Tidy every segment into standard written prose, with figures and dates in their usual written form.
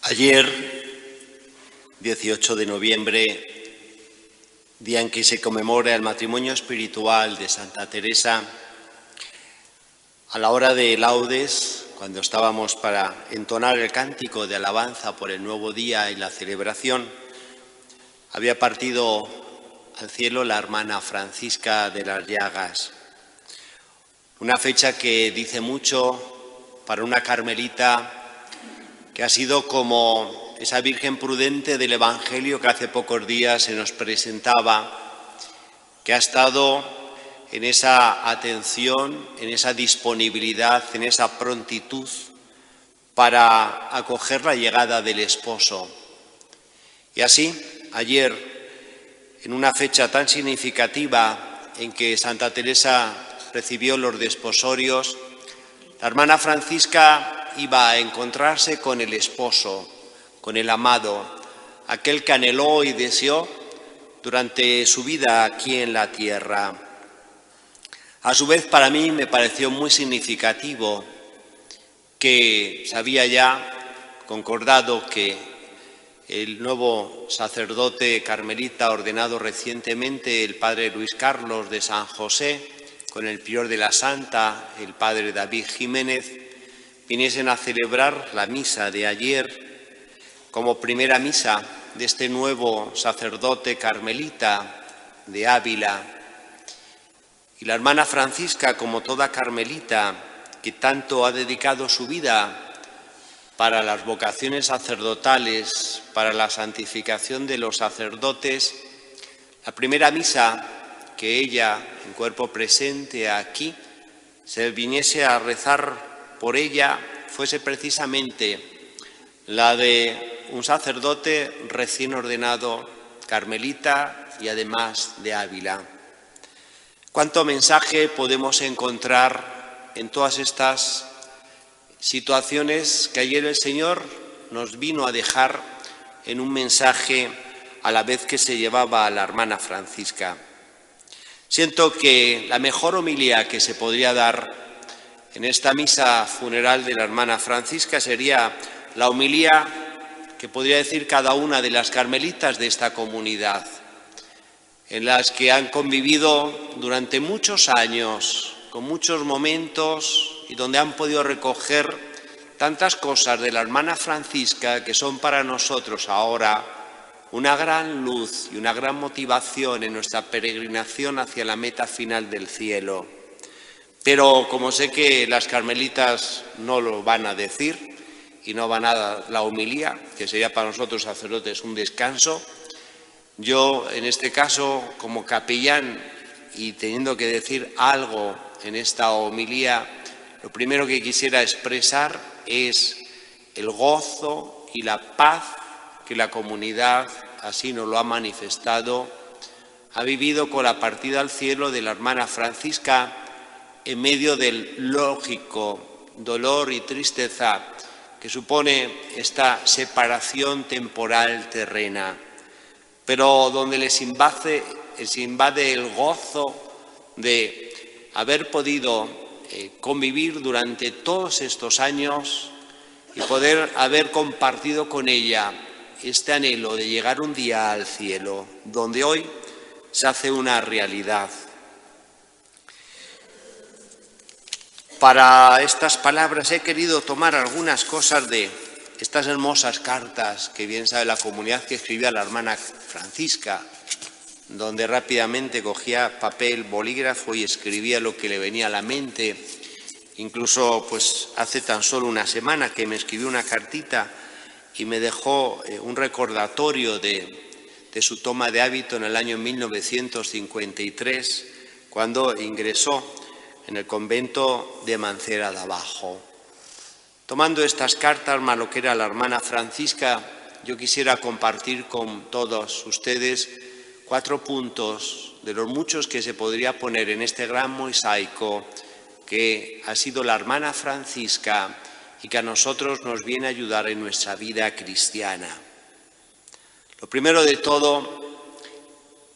Ayer, 18 de noviembre, día en que se conmemora el matrimonio espiritual de Santa Teresa, a la hora de laudes, cuando estábamos para entonar el cántico de alabanza por el nuevo día y la celebración, había partido al cielo la hermana Francisca de las Llagas. Una fecha que dice mucho para una carmelita que ha sido como esa Virgen prudente del Evangelio que hace pocos días se nos presentaba, que ha estado en esa atención, en esa disponibilidad, en esa prontitud para acoger la llegada del esposo. Y así, ayer, en una fecha tan significativa en que Santa Teresa recibió los desposorios, la hermana Francisca iba a encontrarse con el esposo, con el amado, aquel que anheló y deseó durante su vida aquí en la tierra. A su vez, para mí me pareció muy significativo que se había ya concordado que el nuevo sacerdote carmelita ordenado recientemente, el padre Luis Carlos de San José, con el prior de la Santa, el padre David Jiménez, viniesen a celebrar la misa de ayer como primera misa de este nuevo sacerdote carmelita de Ávila. Y la hermana Francisca, como toda carmelita, que tanto ha dedicado su vida para las vocaciones sacerdotales, para la santificación de los sacerdotes, la primera misa que ella, en cuerpo presente aquí, se viniese a rezar por ella, fuese precisamente la de un sacerdote recién ordenado carmelita y además de Ávila. ¿Cuánto mensaje podemos encontrar en todas estas situaciones que ayer el Señor nos vino a dejar en un mensaje a la vez que se llevaba a la hermana Francisca? Siento que la mejor homilía que se podría dar en esta misa funeral de la hermana Francisca sería la homilía que podría decir cada una de las carmelitas de esta comunidad, en las que han convivido durante muchos años, con muchos momentos y donde han podido recoger tantas cosas de la hermana Francisca que son para nosotros ahora una gran luz y una gran motivación en nuestra peregrinación hacia la meta final del cielo. Pero como sé que las carmelitas no lo van a decir y no van a dar la homilía, que sería para nosotros sacerdotes un descanso, yo en este caso como capellán y teniendo que decir algo en esta homilía, lo primero que quisiera expresar es el gozo y la paz que la comunidad así nos lo ha manifestado, ha vivido con la partida al cielo de la hermana Francisca en medio del lógico dolor y tristeza que supone esta separación temporal terrena, pero donde les invade el gozo de haber podido convivir durante todos estos años y poder haber compartido con ella este anhelo de llegar un día al cielo, donde hoy se hace una realidad. Para estas palabras he querido tomar algunas cosas de estas hermosas cartas que bien sabe la comunidad que escribía la hermana Francisca, donde rápidamente cogía papel, bolígrafo y escribía lo que le venía a la mente. Incluso pues hace tan solo una semana que me escribió una cartita y me dejó un recordatorio de su toma de hábito en el año 1953, cuando ingresó en el convento de Mancera de Abajo. Tomando estas cartas, más lo que era la hermana Francisca, yo quisiera compartir con todos ustedes 4 puntos de los muchos que se podría poner en este gran mosaico que ha sido la hermana Francisca y que a nosotros nos viene a ayudar en nuestra vida cristiana. Lo primero de todo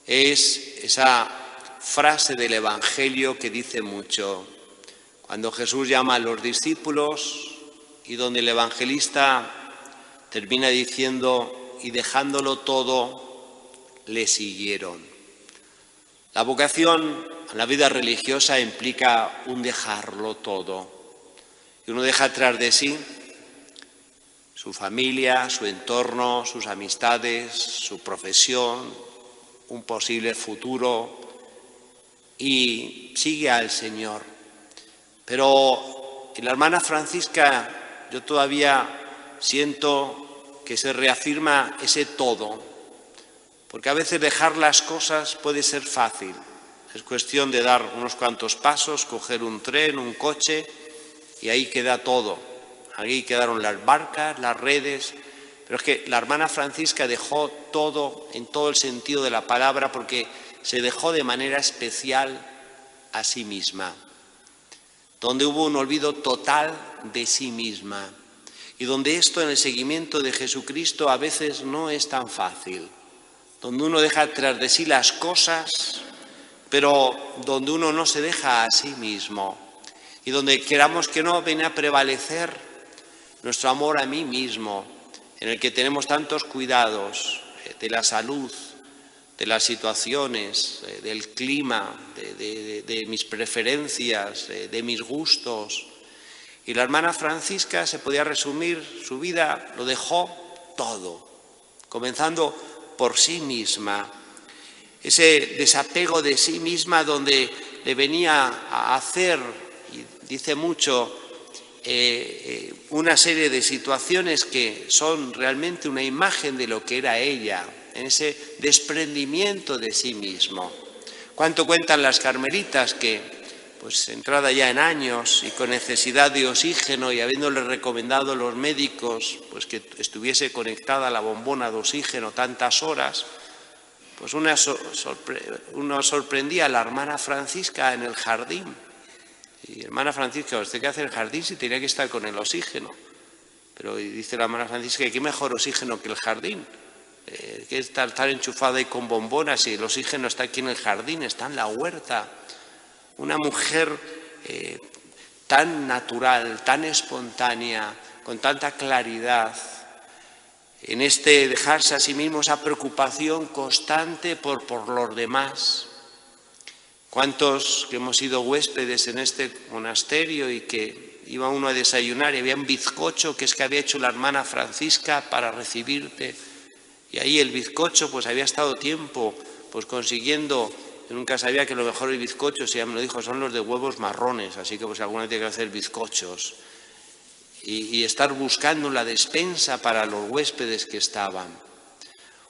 es esa frase del Evangelio que dice mucho. Cuando Jesús llama a los discípulos y donde el evangelista termina diciendo, y dejándolo todo, le siguieron. La vocación a la vida religiosa implica un dejarlo todo. Y uno deja atrás de sí su familia, su entorno, sus amistades, su profesión, un posible futuro, y sigue al Señor. Pero en la hermana Francisca yo todavía siento que se reafirma ese todo, porque a veces dejar las cosas puede ser fácil. Es cuestión de dar unos cuantos pasos, coger un tren, un coche, y ahí queda todo. Ahí quedaron las barcas, las redes. Pero es que la hermana Francisca dejó todo en todo el sentido de la palabra, porque se dejó de manera especial a sí misma, donde hubo un olvido total de sí misma, y donde esto en el seguimiento de Jesucristo a veces no es tan fácil, donde uno deja tras de sí las cosas, pero donde uno no se deja a sí mismo, y donde queramos que no, viene a prevalecer nuestro amor a mí mismo, en el que tenemos tantos cuidados de la salud, de las situaciones, del clima, de mis preferencias, de mis gustos. Y la hermana Francisca, se podía resumir, su vida lo dejó todo, comenzando por sí misma. Ese desapego de sí misma donde le venía a hacer, y dice mucho, una serie de situaciones que son realmente una imagen de lo que era ella, en ese desprendimiento de sí mismo. ¿Cuánto cuentan las carmelitas que, pues entrada ya en años y con necesidad de oxígeno y habiéndole recomendado los médicos pues que estuviese conectada a la bombona de oxígeno tantas horas, pues uno sorprendía a la hermana Francisca en el jardín. Y hermana Francisca, ¿usted qué hace en el jardín si tenía que estar con el oxígeno? Pero dice la hermana Francisca, ¿qué mejor oxígeno que el jardín? Que estar enchufada ahí con bombonas y el oxígeno está aquí en el jardín, está en la huerta. Una mujer tan natural, tan espontánea, con tanta claridad, en este dejarse a sí mismo esa preocupación constante por los demás. ¿Cuántos que hemos sido huéspedes en este monasterio y que iba uno a desayunar y había un bizcocho que es que había hecho la hermana Francisca para recibirte? Y ahí el bizcocho pues había estado tiempo pues consiguiendo, yo nunca sabía que lo mejor del bizcocho, si ya me lo dijo, son los de huevos marrones, así que pues alguna vez tiene que hacer bizcochos. Y estar buscando la despensa para los huéspedes que estaban.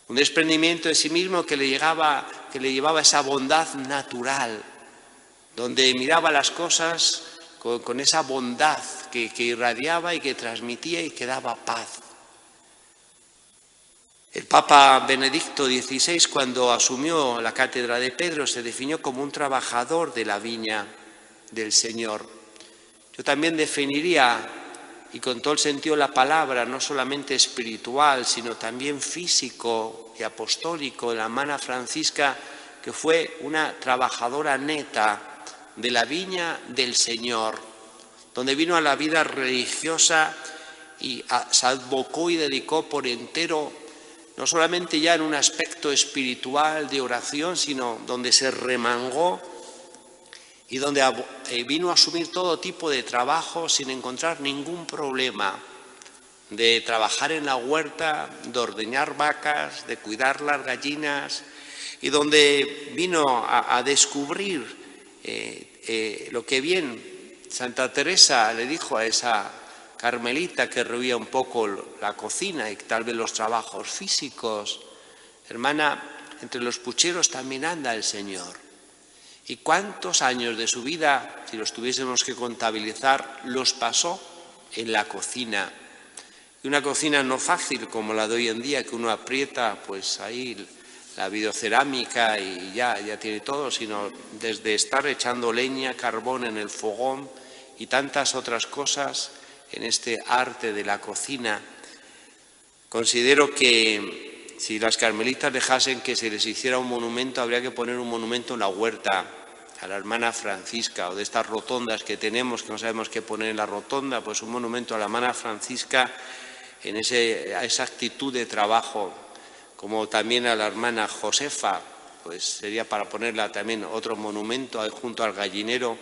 Un desprendimiento de sí mismo que le llevaba esa bondad natural, donde miraba las cosas con esa bondad que irradiaba y que transmitía y que daba paz. El Papa Benedicto XVI, cuando asumió la cátedra de Pedro, se definió como un trabajador de la viña del Señor. Yo también definiría, y con todo el sentido de la palabra, no solamente espiritual, sino también físico y apostólico, la hermana Francisca, que fue una trabajadora neta de la viña del Señor, donde vino a la vida religiosa y se advocó y dedicó por entero, no solamente ya en un aspecto espiritual de oración, sino donde se remangó y donde vino a asumir todo tipo de trabajo sin encontrar ningún problema, de trabajar en la huerta, de ordeñar vacas, de cuidar las gallinas, y donde vino a descubrir lo que bien Santa Teresa le dijo a esa carmelita que rehuía un poco la cocina y tal vez los trabajos físicos: hermana, entre los pucheros también anda el Señor. ¿Y cuántos años de su vida, si los tuviésemos que contabilizar, los pasó en la cocina? Y una cocina no fácil como la de hoy en día, que uno aprieta pues ahí la videocerámica y ya tiene todo, sino desde estar echando leña, carbón en el fogón y tantas otras cosas en este arte de la cocina. Considero que si las carmelitas dejasen que se les hiciera un monumento, habría que poner un monumento en la huerta a la hermana Francisca, o de estas rotondas que tenemos, que no sabemos qué poner en la rotonda, pues un monumento a la hermana Francisca, en esa actitud de trabajo, como también a la hermana Josefa, pues sería para ponerla también otro monumento junto al gallinero,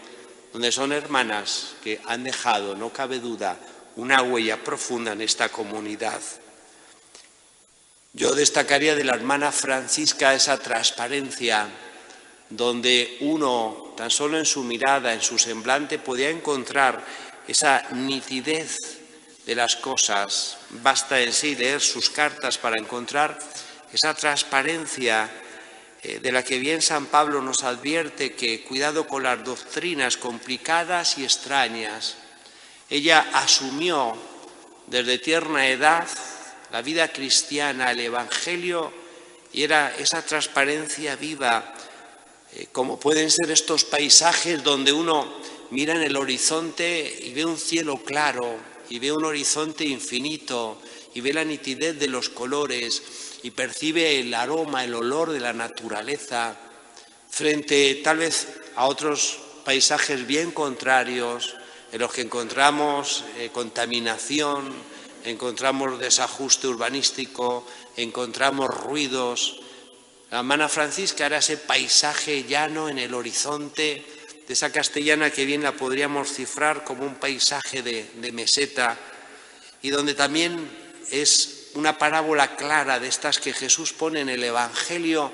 donde son hermanas que han dejado, no cabe duda, una huella profunda en esta comunidad. Yo destacaría de la hermana Francisca esa transparencia, donde uno, tan solo en su mirada, en su semblante, podía encontrar esa nitidez de las cosas. Basta en sí leer sus cartas para encontrar esa transparencia de la que bien San Pablo nos advierte que cuidado con las doctrinas complicadas y extrañas. Ella asumió desde tierna edad la vida cristiana, el Evangelio, y era esa transparencia viva, como pueden ser estos paisajes donde uno mira en el horizonte y ve un cielo claro, y ve un horizonte infinito, y ve la nitidez de los colores, y percibe el aroma, el olor de la naturaleza, frente tal vez a otros paisajes bien contrarios, en los que encontramos contaminación, encontramos desajuste urbanístico, encontramos ruidos. La hermana Francisca era ese paisaje llano en el horizonte, de esa castellana que bien la podríamos cifrar como un paisaje de meseta, y donde también es una parábola clara de estas que Jesús pone en el Evangelio.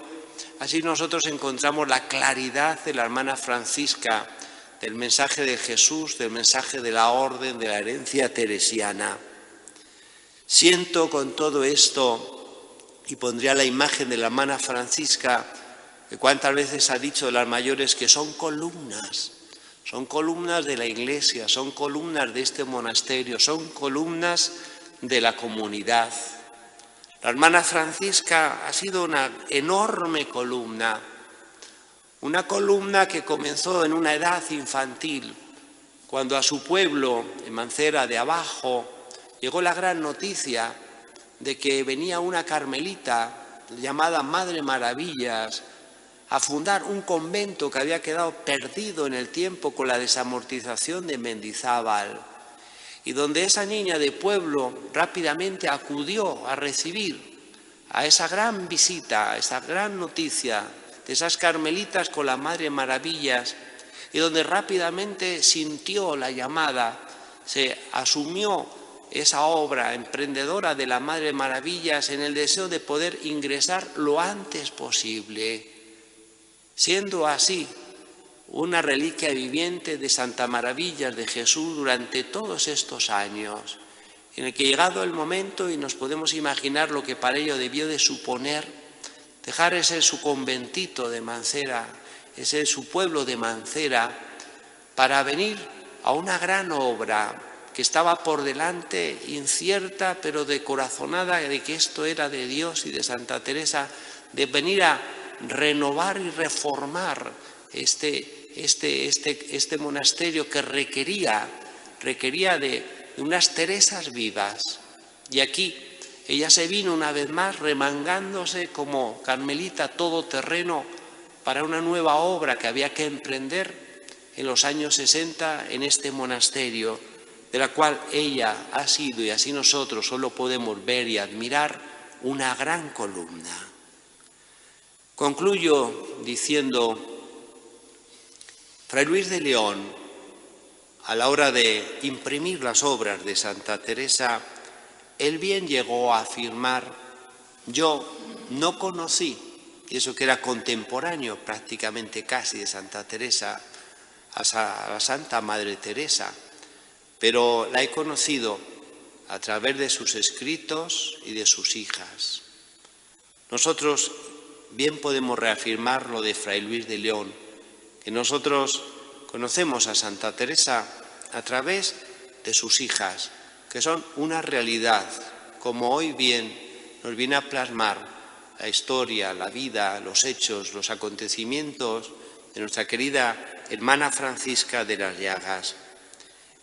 Así nosotros encontramos la claridad de la hermana Francisca, del mensaje de Jesús, del mensaje de la orden, de la herencia teresiana. Siento con todo esto, y pondría la imagen de la hermana Francisca, que cuántas veces ha dicho de las mayores que son columnas de la Iglesia, son columnas de este monasterio, son columnas de la comunidad. La hermana Francisca ha sido una enorme columna, una columna que comenzó en una edad infantil, cuando a su pueblo, en Mancera de Abajo, llegó la gran noticia de que venía una carmelita llamada Madre Maravillas a fundar un convento que había quedado perdido en el tiempo con la desamortización de Mendizábal, y donde esa niña de pueblo rápidamente acudió a recibir a esa gran visita, a esa gran noticia de esas carmelitas con la Madre Maravillas, y donde rápidamente sintió la llamada, se asumió esa obra emprendedora de la Madre Maravillas en el deseo de poder ingresar lo antes posible, siendo así una reliquia viviente de Santa Maravillas de Jesús durante todos estos años, en el que llegado el momento, y nos podemos imaginar lo que para ello debió de suponer, dejar ese su conventito de Mancera, ese su pueblo de Mancera, para venir a una gran obra que estaba por delante, incierta pero decorazonada de que esto era de Dios y de Santa Teresa, de venir a renovar y reformar este monasterio que requería de unas Teresas vivas. Y aquí ella se vino una vez más remangándose como carmelita todoterreno para una nueva obra que había que emprender en los años 60 en este monasterio, de la cual ella ha sido, y así nosotros solo podemos ver y admirar, una gran columna. Concluyo diciendo, Fray Luis de León, a la hora de imprimir las obras de Santa Teresa, él bien llegó a afirmar: yo no conocí, y eso que era contemporáneo prácticamente casi de Santa Teresa, a la Santa Madre Teresa, pero la he conocido a través de sus escritos y de sus hijas. Nosotros bien podemos reafirmar lo de Fray Luis de León, que nosotros conocemos a Santa Teresa a través de sus hijas, que son una realidad, como hoy bien nos viene a plasmar la historia, la vida, los hechos, los acontecimientos de nuestra querida hermana Francisca de las Llagas.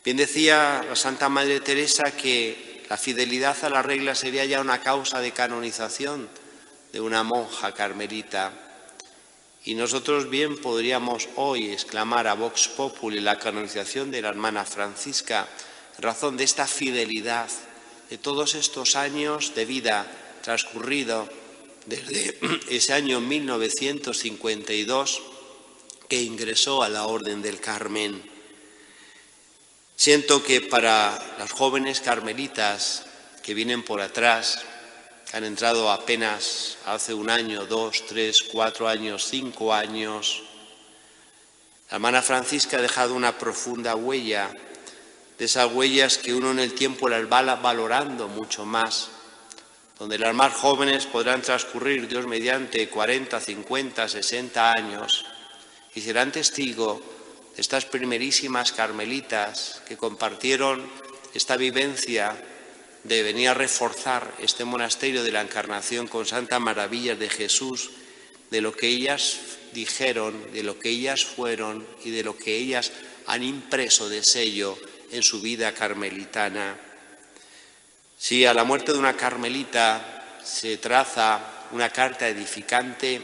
Bien decía la Santa Madre Teresa que la fidelidad a la regla sería ya una causa de canonización de una monja carmelita. Y nosotros bien podríamos hoy exclamar a Vox Populi la canonización de la hermana Francisca en razón de esta fidelidad de todos estos años de vida transcurrido desde ese año 1952 que ingresó a la Orden del Carmen. Siento que para las jóvenes carmelitas que vienen por atrás, que han entrado apenas hace 1 año, 2, 3, 4 años, 5 años, la hermana Francisca ha dejado una profunda huella, de esas huellas que uno en el tiempo las va valorando mucho más, donde las más jóvenes podrán transcurrir, Dios mediante, 40, 50, 60 años y serán testigo de estas primerísimas carmelitas que compartieron esta vivencia de venir a reforzar este monasterio de la Encarnación con santas maravillas de Jesús, de lo que ellas dijeron, de lo que ellas fueron y de lo que ellas han impreso de sello en su vida carmelitana. Si a la muerte de una carmelita se traza una carta edificante,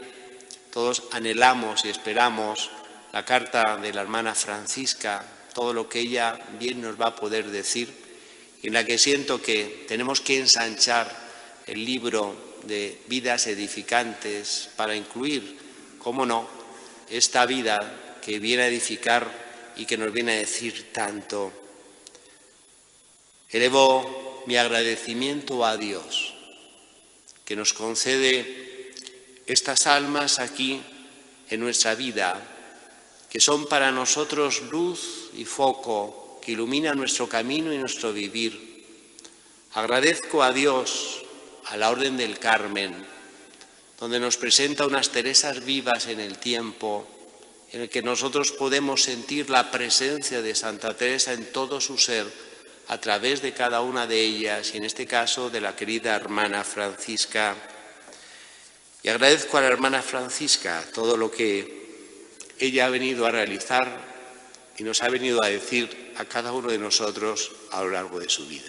todos anhelamos y esperamos la carta de la hermana Francisca, todo lo que ella bien nos va a poder decir, en la que siento que tenemos que ensanchar el libro de vidas edificantes para incluir, cómo no, esta vida que viene a edificar y que nos viene a decir tanto. Elevo mi agradecimiento a Dios, que nos concede estas almas aquí en nuestra vida, que son para nosotros luz y foco, que ilumina nuestro camino y nuestro vivir. Agradezco a Dios, a la Orden del Carmen, donde nos presenta unas Teresas vivas en el tiempo, en el que nosotros podemos sentir la presencia de Santa Teresa en todo su ser, a través de cada una de ellas, y en este caso de la querida hermana Francisca. Y agradezco a la hermana Francisca todo lo que ella ha venido a realizar y nos ha venido a decir a cada uno de nosotros a lo largo de su vida.